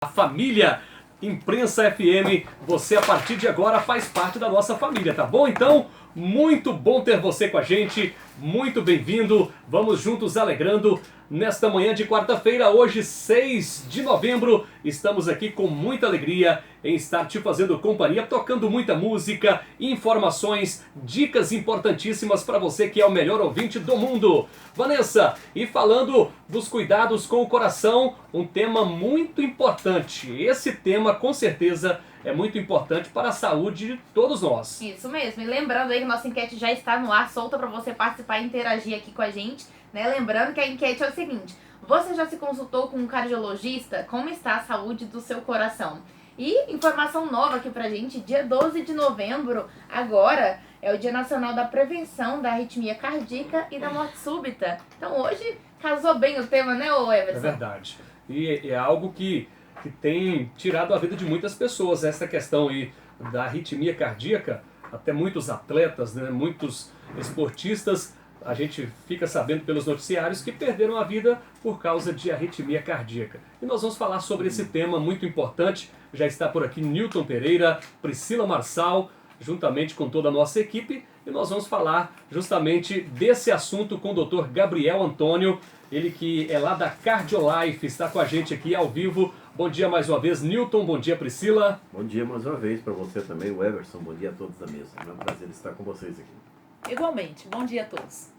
A família Imprensa FM, você a partir de agora faz parte da nossa família, tá bom? Então, muito bom ter você com a gente, muito bem-vindo, vamos juntos alegrando nesta manhã de quarta-feira, hoje 6 de novembro, estamos aqui com muita alegria em estar te fazendo companhia, tocando muita música, informações, dicas importantíssimas para você que é o melhor ouvinte do mundo. Vanessa, e falando dos cuidados com o coração, um tema muito importante. Esse tema, com certeza, é muito importante para a saúde de todos nós. Isso mesmo. E lembrando aí que nossa enquete já está no ar, solta para você participar e interagir aqui com a gente, né? Lembrando que a enquete é o seguinte: você já se consultou com um cardiologista? Como está a saúde do seu coração? E informação nova aqui pra gente, dia 12 de novembro, agora, é o Dia Nacional da Prevenção da Arritmia Cardíaca e da Morte Súbita. Então hoje casou bem o tema, né, Everson? É verdade. E é algo que tem tirado a vida de muitas pessoas, essa questão aí da arritmia cardíaca, até muitos atletas, né, muitos esportistas, a gente fica sabendo pelos noticiários que perderam a vida por causa de arritmia cardíaca. E nós vamos falar sobre esse tema muito importante. Já está por aqui Newton Pereira, Priscila Marçal, juntamente com toda a nossa equipe, e nós vamos falar justamente desse assunto com o Dr. Gabriel Antônio, ele que é lá da Cardiolife, está com a gente aqui ao vivo. Bom dia mais uma vez, Newton, bom dia, Priscila. Bom dia mais uma vez para você também, o Everson, bom dia a todos da mesa. É um prazer estar com vocês aqui. Igualmente, bom dia a todos.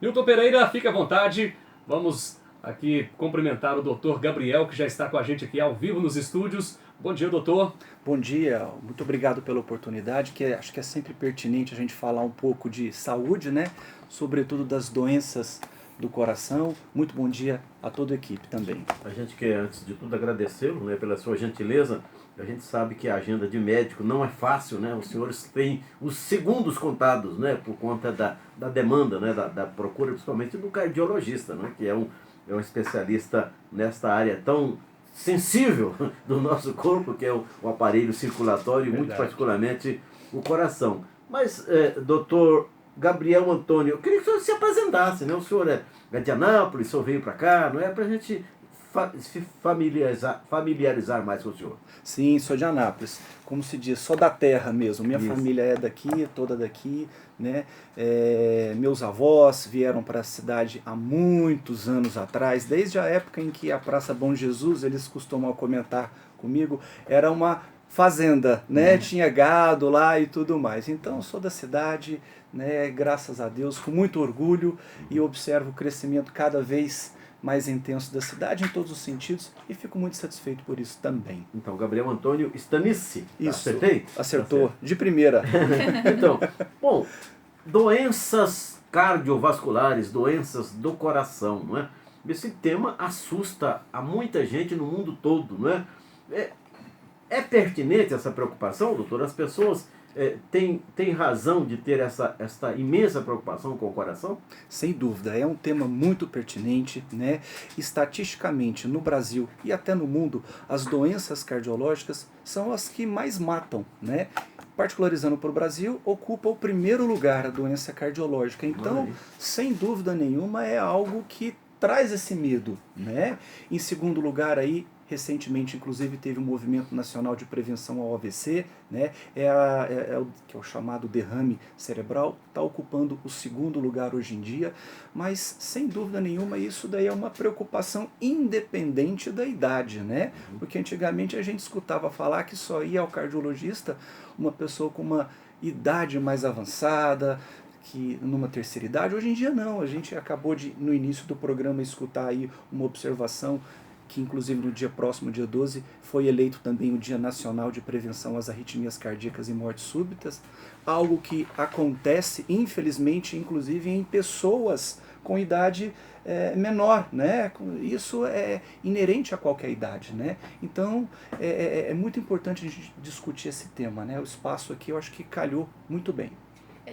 Newton Pereira, fique à vontade, vamos aqui cumprimentar o Dr. Gabriel, que já está com a gente aqui ao vivo nos estúdios. Bom dia, doutor. Bom dia, muito obrigado pela oportunidade, que acho que é sempre pertinente a gente falar um pouco de saúde, né? Sobretudo das doenças do coração. Muito bom dia a toda a equipe também. A gente quer, antes de tudo, agradecê-lo, né, pela sua gentileza. A gente sabe que a agenda de médico não é fácil, né? Os senhores têm os segundos contados, né? Por conta da demanda, né? Da procura, principalmente do cardiologista, né? Que é um especialista nesta área tão sensível do nosso corpo, que é o aparelho circulatório, e muito particularmente o coração. Mas, doutor Gabriel Antônio, eu queria que o senhor se apresentasse, né? O senhor é de Anápolis, o senhor veio para cá, não é? Para a gente se familiarizar mais com o senhor. Sim, sou de Anápolis. Como se diz, sou da terra mesmo. Minha família é daqui, toda daqui, né? Meus avós vieram para a cidade há muitos anos atrás, desde a época em que a Praça Bom Jesus, eles costumam comentar comigo, era uma fazenda, né? Tinha gado lá e tudo mais. Então, sou da cidade, né? Graças a Deus, com muito orgulho, e observo o crescimento cada vez mais intenso da cidade em todos os sentidos, e fico muito satisfeito por isso também. Então, Gabriel Antônio Stanice, isso, acertei? acertou, de primeira. Então, bom, doenças cardiovasculares, doenças do coração, não é? Esse tema assusta a muita gente no mundo todo, não é? É pertinente essa preocupação, doutor? As pessoas têm razão de ter essa imensa preocupação com o coração? Sem dúvida, é um tema muito pertinente, né? Estatisticamente, no Brasil e até no mundo, as doenças cardiológicas são as que mais matam, né? Particularizando para o Brasil, ocupa o primeiro lugar a doença cardiológica. Então, sem dúvida nenhuma, é algo que traz esse medo, né? Em segundo lugar aí, recentemente, inclusive, teve um movimento nacional de prevenção ao AVC, né? Que é o chamado derrame cerebral, está ocupando o segundo lugar hoje em dia, mas, sem dúvida nenhuma, isso daí é uma preocupação independente da idade, né? Porque antigamente a gente escutava falar que só ia ao cardiologista uma pessoa com uma idade mais avançada, que numa terceira idade. Hoje em dia não, a gente acabou de, no início do programa, escutar aí uma observação que inclusive no dia próximo, dia 12, foi eleito também o Dia Nacional de Prevenção às Arritmias Cardíacas e Mortes Súbitas, algo que acontece, infelizmente, inclusive em pessoas com idade menor, né? Isso é inerente a qualquer idade, né? Então, é muito importante a gente discutir esse tema, né? O espaço aqui eu acho que calhou muito bem.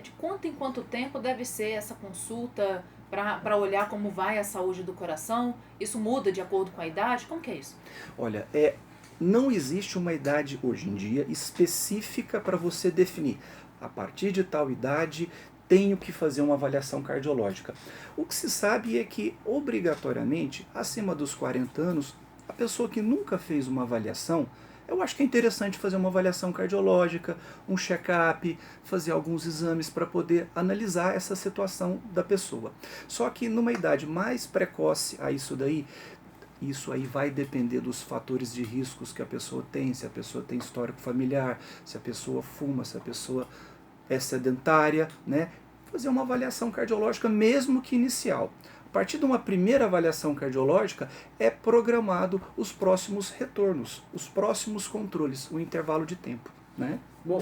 De quanto em quanto tempo deve ser essa consulta para olhar como vai a saúde do coração? Isso muda de acordo com a idade? Como que é isso? Olha, não existe uma idade hoje em dia específica para você definir. A partir de tal idade, tenho que fazer uma avaliação cardiológica. O que se sabe é que, obrigatoriamente, acima dos 40 anos, A pessoa que nunca fez uma avaliação, eu acho que é interessante fazer uma avaliação cardiológica, um check-up, fazer alguns exames para poder analisar essa situação da pessoa. Só que numa idade mais precoce a isso daí, isso aí vai depender dos fatores de riscos que a pessoa tem, se a pessoa tem histórico familiar, se a pessoa fuma, se a pessoa é sedentária, né? Fazer uma avaliação cardiológica mesmo que inicial. A partir de uma primeira avaliação cardiológica, é programado os próximos retornos, os próximos controles, o intervalo de tempo, né? Bom,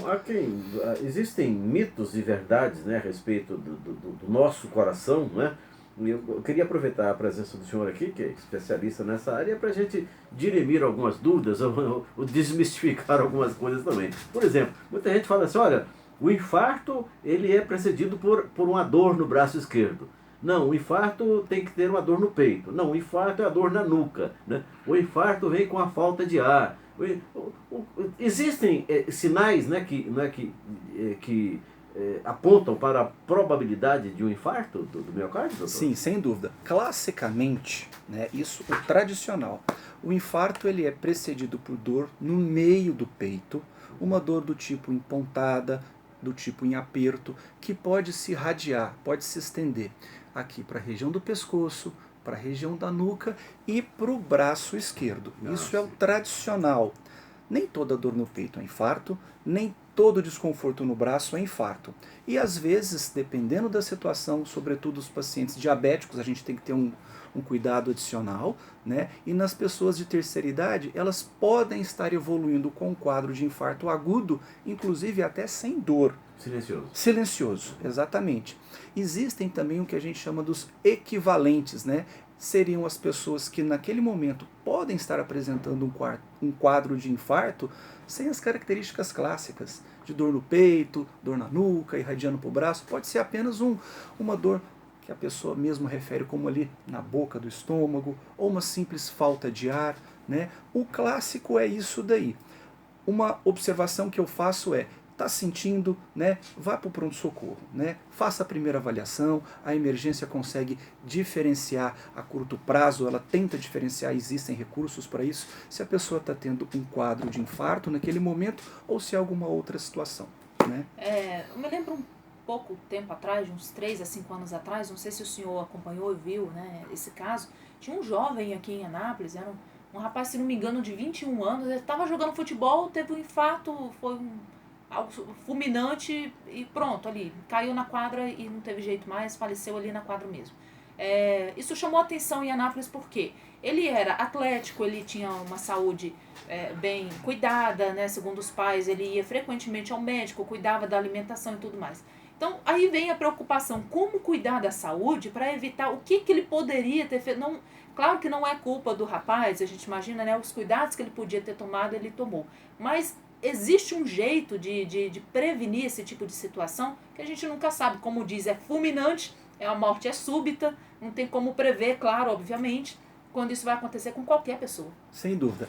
existem mitos e verdades, né, a respeito do nosso coração, né? Eu queria aproveitar a presença do senhor aqui, que é especialista nessa área, para a gente dirimir algumas dúvidas ou desmistificar algumas coisas também. Por exemplo, muita gente fala assim, olha, o infarto ele é precedido por uma dor no braço esquerdo. Não, o infarto tem que ter uma dor no peito. Não, o infarto é a dor na nuca, né? O infarto vem com a falta de ar. Existem sinais, né, que apontam para a probabilidade de um infarto do miocárdio, doutor? Sim, sem dúvida. Classicamente, né, isso, o tradicional, o infarto ele é precedido por dor no meio do peito, uma dor do tipo em pontada, do tipo em aperto, que pode se irradiar, pode se estender aqui para a região do pescoço, para a região da nuca e para o braço esquerdo. Isso é o tradicional. Nem toda dor no peito é infarto, nem todo desconforto no braço é infarto. E às vezes, dependendo da situação, sobretudo os pacientes diabéticos, a gente tem que ter um cuidado adicional, né? E nas pessoas de terceira idade, elas podem estar evoluindo com um quadro de infarto agudo, inclusive até sem dor. Silencioso. Silencioso, exatamente. Existem também o que a gente chama dos equivalentes, né? Seriam as pessoas que naquele momento podem estar apresentando um quadro de infarto sem as características clássicas de dor no peito, dor na nuca, irradiando para o braço. Pode ser apenas uma dor que a pessoa mesmo refere como ali na boca do estômago, ou uma simples falta de ar, né? O clássico é isso daí. Uma observação que eu faço é, está sentindo, né? Vá para o pronto-socorro, né? Faça a primeira avaliação, a emergência consegue diferenciar a curto prazo, ela tenta diferenciar, existem recursos para isso, se a pessoa está tendo um quadro de infarto naquele momento ou se é alguma outra situação, né? Eu me lembro um pouco tempo atrás, de uns 3 a 5 anos atrás, não sei se o senhor acompanhou e viu, né, esse caso, tinha um jovem aqui em Anápolis, era um rapaz, se não me engano, de 21 anos, ele estava jogando futebol, teve um infarto, foi algo fulminante e pronto, ali, caiu na quadra e não teve jeito mais, faleceu ali na quadra mesmo. Isso chamou atenção em Anápolis porque ele era atlético, ele tinha uma saúde bem cuidada, né, segundo os pais, ele ia frequentemente ao médico, cuidava da alimentação e tudo mais. Então, aí vem a preocupação, como cuidar da saúde para evitar o que ele poderia ter feito. Não, claro que não é culpa do rapaz, a gente imagina, né, os cuidados que ele podia ter tomado, ele tomou. Mas existe um jeito de prevenir esse tipo de situação que a gente nunca sabe. Como diz, é fulminante, a morte é súbita, não tem como prever, claro, obviamente, quando isso vai acontecer com qualquer pessoa. Sem dúvida.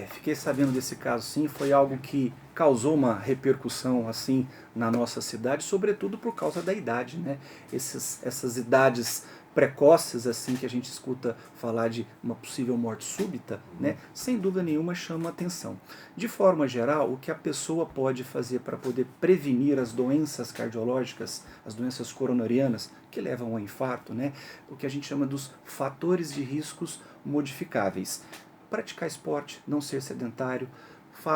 Fiquei sabendo desse caso, sim, foi algo que causou uma repercussão, assim, na nossa cidade, sobretudo por causa da idade, né? Essas idades precoces, assim, que a gente escuta falar de uma possível morte súbita, né? Sem dúvida nenhuma chama atenção. De forma geral, o que a pessoa pode fazer para poder prevenir as doenças cardiológicas, as doenças coronarianas, que levam ao infarto, né? O que a gente chama dos fatores de riscos modificáveis. Praticar esporte, não ser sedentário,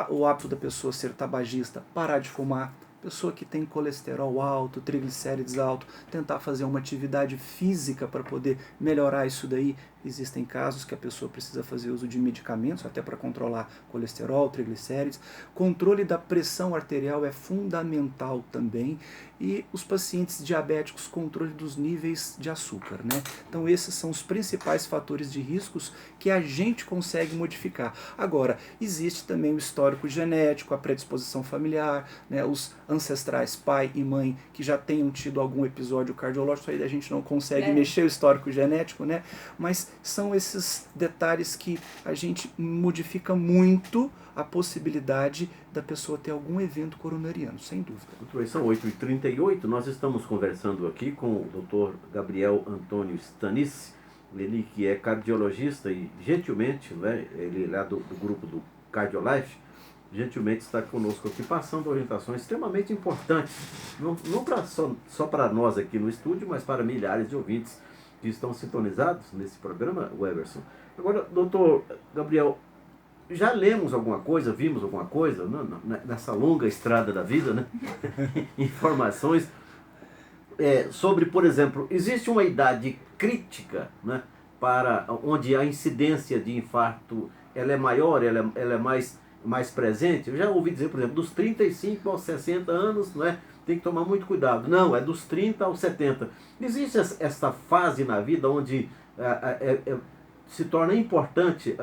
o hábito da pessoa ser tabagista, parar de fumar, pessoa que tem colesterol alto, triglicérides alto, tentar fazer uma atividade física para poder melhorar isso daí. Existem casos que a pessoa precisa fazer uso de medicamentos, até para controlar colesterol, triglicérides. Controle da pressão arterial é fundamental também. E os pacientes diabéticos, controle dos níveis de açúcar, né? Então esses são os principais fatores de riscos que a gente consegue modificar. Agora, existe também o histórico genético, a predisposição familiar, né? Os ancestrais, pai e mãe, que já tenham tido algum episódio cardiológico, aí a gente não consegue mexer o histórico genético, né? Mas são esses detalhes que a gente modifica muito a possibilidade da pessoa ter algum evento coronariano, sem dúvida. Muito bem, são 8h38, nós estamos conversando aqui com o Dr. Gabriel Antônio Stanice, ele que é cardiologista e gentilmente, né, ele lá do grupo do Cardiolife, gentilmente está conosco aqui, passando orientações extremamente importantes, não só para nós aqui no estúdio, mas para milhares de ouvintes que estão sintonizados nesse programa, Weverson. Agora, doutor Gabriel, já lemos alguma coisa, vimos alguma coisa nessa longa estrada da vida, né? Informações sobre, por exemplo, existe uma idade crítica, né, para onde a incidência de infarto ela é maior, ela é mais presente. Eu já ouvi dizer, por exemplo, dos 35 aos 60 anos, né, tem que tomar muito cuidado. Não, é dos 30 aos 70. Existe essa fase na vida onde se torna importante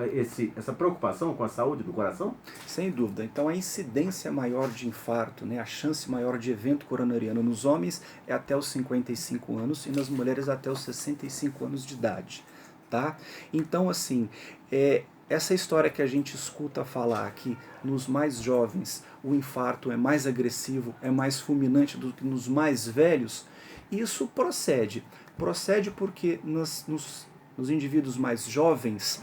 essa preocupação com a saúde do coração? Sem dúvida. Então a incidência maior de infarto, né, a chance maior de evento coronariano nos homens é até os 55 anos e nas mulheres até os 65 anos de idade. Tá? Então, assim, essa história que a gente escuta falar que nos mais jovens o infarto é mais agressivo, é mais fulminante do que nos mais velhos, isso procede. Procede porque nos indivíduos mais jovens,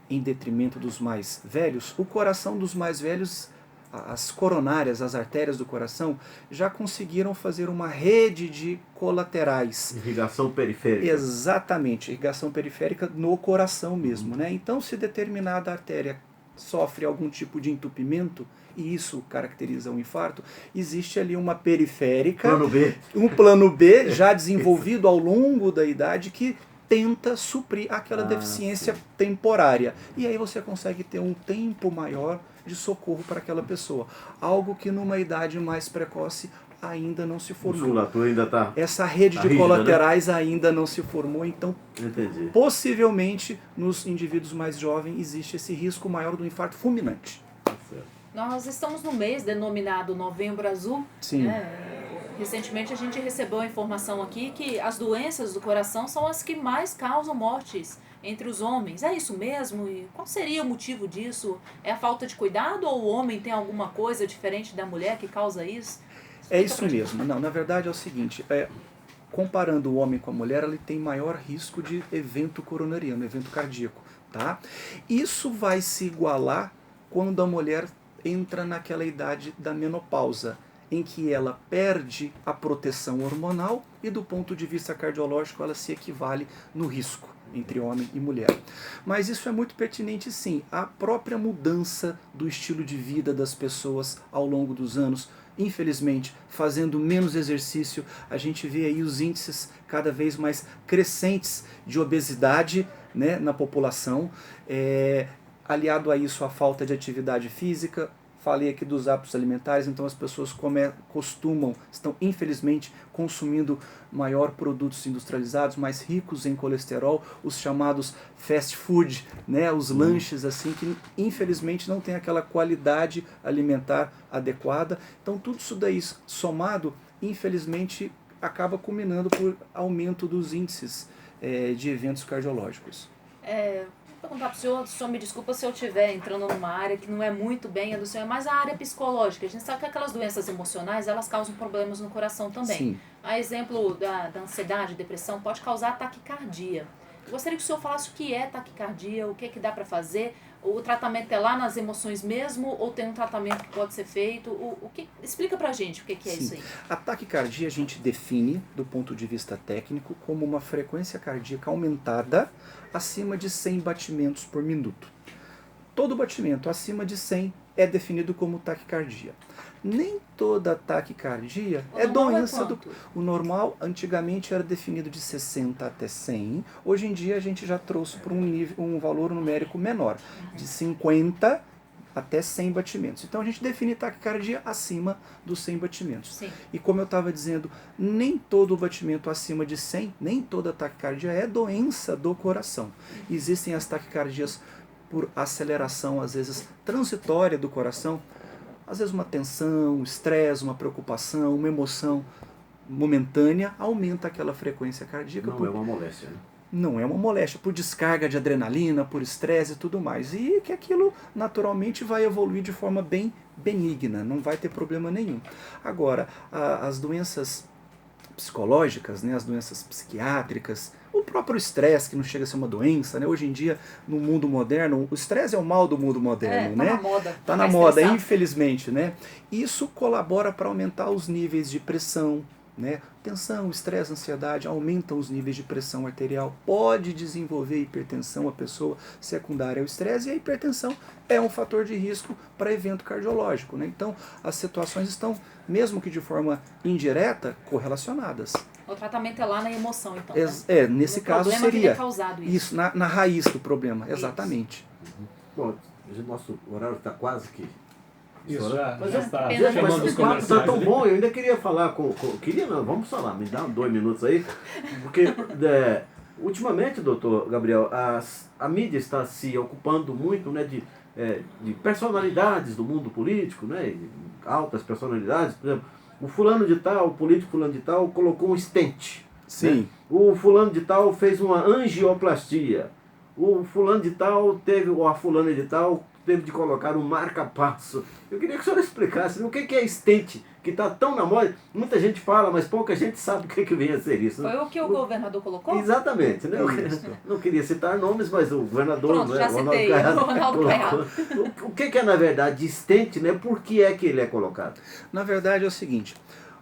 em detrimento dos mais velhos, o coração dos mais velhos, as coronárias, as artérias do coração, já conseguiram fazer uma rede de colaterais. Irrigação periférica. Exatamente, irrigação periférica no coração mesmo, né? Então, se determinada artéria sofre algum tipo de entupimento, e isso caracteriza um infarto, existe ali uma periférica, plano B. Um plano B já desenvolvido ao longo da idade que tenta suprir aquela deficiência temporária. E aí você consegue ter um tempo maior de socorro para aquela pessoa. Algo que numa idade mais precoce ainda não se formou. A musculatura ainda está... Essa rede de rígida, colaterais, né, ainda não se formou, então entendi. Possivelmente nos indivíduos mais jovens existe esse risco maior do infarto fulminante. Nós estamos no mês denominado Novembro Azul. Sim. Né? Recentemente a gente recebeu a informação aqui que as doenças do coração são as que mais causam mortes entre os homens. É isso mesmo? E qual seria o motivo disso? É a falta de cuidado ou o homem tem alguma coisa diferente da mulher que causa isso? É isso mesmo. Não, na verdade é o seguinte, comparando o homem com a mulher, ele tem maior risco de evento coronariano, evento cardíaco, tá? Isso vai se igualar quando a mulher entra naquela idade da menopausa, em que ela perde a proteção hormonal e do ponto de vista cardiológico ela se equivale no risco entre homem e mulher. Mas isso é muito pertinente sim, a própria mudança do estilo de vida das pessoas ao longo dos anos, infelizmente, fazendo menos exercício, a gente vê aí os índices cada vez mais crescentes de obesidade, né, na população, aliado a isso a falta de atividade física. Falei aqui dos hábitos alimentares, então as pessoas estão infelizmente consumindo maior produtos industrializados, mais ricos em colesterol, os chamados fast food, né, os lanches assim que infelizmente não tem aquela qualidade alimentar adequada. Então tudo isso daí somado, infelizmente, acaba culminando por aumento dos índices de eventos cardiológicos. Vou perguntar para o senhor me desculpa se eu estiver entrando numa área que não é muito bem a do senhor, mas a área psicológica. A gente sabe que aquelas doenças emocionais, elas causam problemas no coração também. Sim. A exemplo da ansiedade, depressão, pode causar taquicardia. Eu gostaria que o senhor falasse o que é taquicardia, o que dá para fazer, o tratamento é lá nas emoções mesmo, ou tem um tratamento que pode ser feito? Explica pra gente o que é isso aí. A taquicardia a gente define, do ponto de vista técnico, como uma frequência cardíaca aumentada acima de 100 batimentos por minuto. Todo batimento acima de 100 é definido como taquicardia. Nem toda taquicardia é doença do... O normal antigamente era definido de 60 até 100. Hoje em dia a gente já trouxe para um valor numérico menor, de 50 até 100 batimentos. Então a gente define taquicardia acima dos 100 batimentos. Sim. E como eu estava dizendo, nem todo batimento acima de 100, nem toda taquicardia é doença do coração. Existem as taquicardias por aceleração, às vezes transitória do coração, às vezes uma tensão, um estresse, uma preocupação, uma emoção momentânea, aumenta aquela frequência cardíaca. Não é uma moléstia, né? Não é uma moléstia, por descarga de adrenalina, por estresse e tudo mais. E que aquilo naturalmente vai evoluir de forma bem benigna, não vai ter problema nenhum. Agora, as doenças psicológicas, né, as doenças psiquiátricas, O próprio estresse, que não chega a ser uma doença, né? Hoje em dia, no mundo moderno, o estresse é o mal do mundo moderno, tá né? na moda. Tá na moda, infelizmente, né? Isso colabora para aumentar os níveis de pressão, né? Tensão, estresse, ansiedade aumentam os níveis de pressão arterial, pode desenvolver hipertensão a pessoa secundária ao estresse, e a hipertensão é um fator de risco para evento cardiológico, né? Então, as situações estão, mesmo que de forma indireta, correlacionadas. O tratamento é lá na emoção, então. Nesse caso problema seria é causado isso. na raiz do problema, exatamente. Bom, nosso horário está quase que... Isso, já Mas está gente, chamando mas os esse papo comerciais. tá tão ali. bom, eu ainda queria falar queria não, vamos falar, me dá 2 minutos aí, porque ultimamente, doutor Gabriel, a mídia está se ocupando muito, né, de personalidades do mundo político, né, altas personalidades, por exemplo, o fulano de tal, o político fulano de tal colocou um stent. Sim. Né? O fulano de tal fez uma angioplastia. O fulano de tal ou a fulana de tal teve de colocar um marca-passo. Eu queria que o senhor explicasse o que é stent, que está tão na moda. Muita gente fala, mas pouca gente sabe o que vem a ser isso. Foi o que o governador colocou? Exatamente. Né? Não queria citar nomes, mas o governador... Pronto, já citei, o Ronaldo Caiado. O que é, na verdade, stent, né? Por que é que ele é colocado? Na verdade é o seguinte,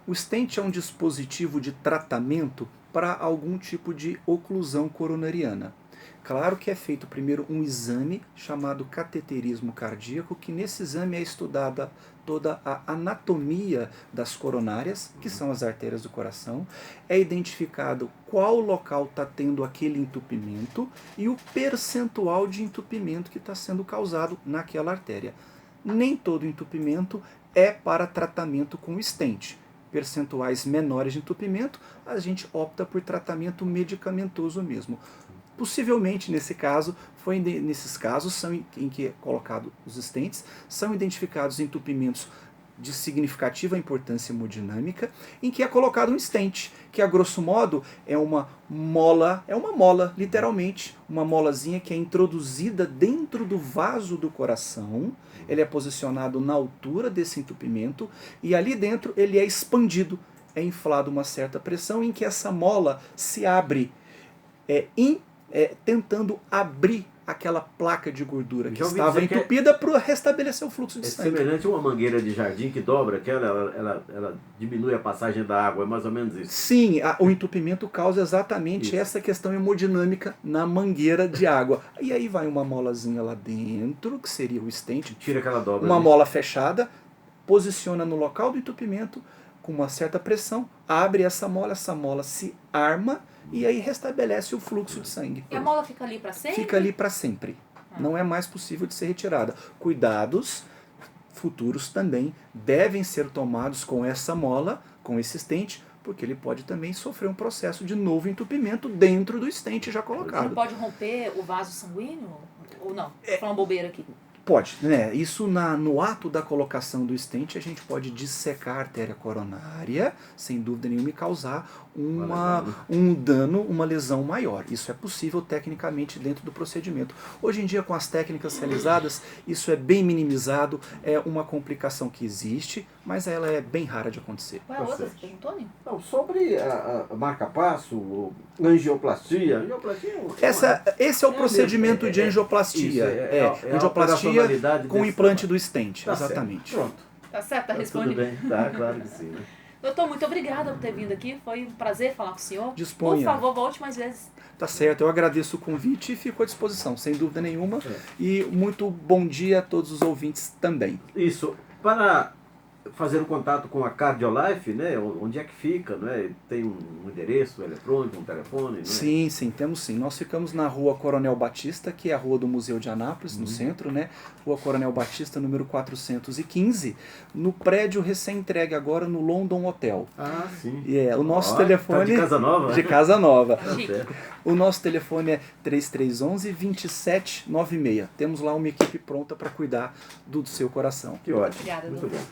o stent é um dispositivo de tratamento para algum tipo de oclusão coronariana. Claro que é feito primeiro um exame chamado cateterismo cardíaco, que nesse exame é estudada toda a anatomia das coronárias, que são as artérias do coração, é identificado qual local está tendo aquele entupimento e o percentual de entupimento que está sendo causado naquela artéria. Nem todo entupimento é para tratamento com stent. Percentuais menores de entupimento, a gente opta por tratamento medicamentoso mesmo. Possivelmente, nesses casos são em que é colocado os stents, são identificados entupimentos de significativa importância hemodinâmica, em que é colocado um stent, que a grosso modo é uma mola, literalmente, uma molazinha que é introduzida dentro do vaso do coração, ele é posicionado na altura desse entupimento, e ali dentro ele é expandido, é inflado uma certa pressão, em que essa mola se abre, tentando abrir aquela placa de gordura que estava entupida para restabelecer o fluxo de sangue. É semelhante a uma mangueira de jardim que dobra, que ela diminui a passagem da água, é mais ou menos isso. Sim, o entupimento causa exatamente essa questão hemodinâmica na mangueira de água. E aí vai uma molazinha lá dentro, que seria o stent, tira aquela dobra. Uma mola fechada, posiciona no local do entupimento com uma certa pressão, abre essa mola se arma, e aí restabelece o fluxo de sangue. E a mola fica ali para sempre? Fica ali para sempre. Não é mais possível de ser retirada. Cuidados futuros também devem ser tomados com essa mola, com esse stent, porque ele pode também sofrer um processo de novo entupimento dentro do stent já colocado. Ele pode romper o vaso sanguíneo? Ou não? Vou falar uma bobeira aqui. Pode, né? Isso no ato da colocação do stent, a gente pode dissecar a artéria coronária, sem dúvida nenhuma, e causar um dano, uma lesão maior. Isso é possível tecnicamente dentro do procedimento. Hoje em dia, com as técnicas realizadas, isso é bem minimizado, é uma complicação que existe, mas ela é bem rara de acontecer. Qual é a outra? Você perguntou, Nil? Não, sobre a marca-passo, angioplastia. Esse é o procedimento de angioplastia. Angioplastia com o implante do stent, exatamente. Certo. Pronto. Tá certo, tá respondido. Tudo bem, tá, claro que sim. Né? Doutor, muito obrigada por ter vindo aqui. Foi um prazer falar com o senhor. Disponha. Por favor, volte mais vezes. Tá certo, eu agradeço o convite e fico à disposição, sem dúvida nenhuma. E muito bom dia a todos os ouvintes também. Isso. Para fazer um contato com a Cardiolife, né? Onde é que fica, né? Tem um endereço eletrônico, um telefone, né? Sim, temos sim. Nós ficamos na Rua Coronel Batista, que é a rua do Museu de Anápolis, no centro, né? Rua Coronel Batista, número 415, no prédio recém-entregue agora no London Hotel. Ah, sim. O nosso telefone... Tá de casa nova? De casa nova. Tá certo. O nosso telefone é 3311-2796. Temos lá uma equipe pronta para cuidar do seu coração. Que ótimo. Obrigada, muito doutor. bom.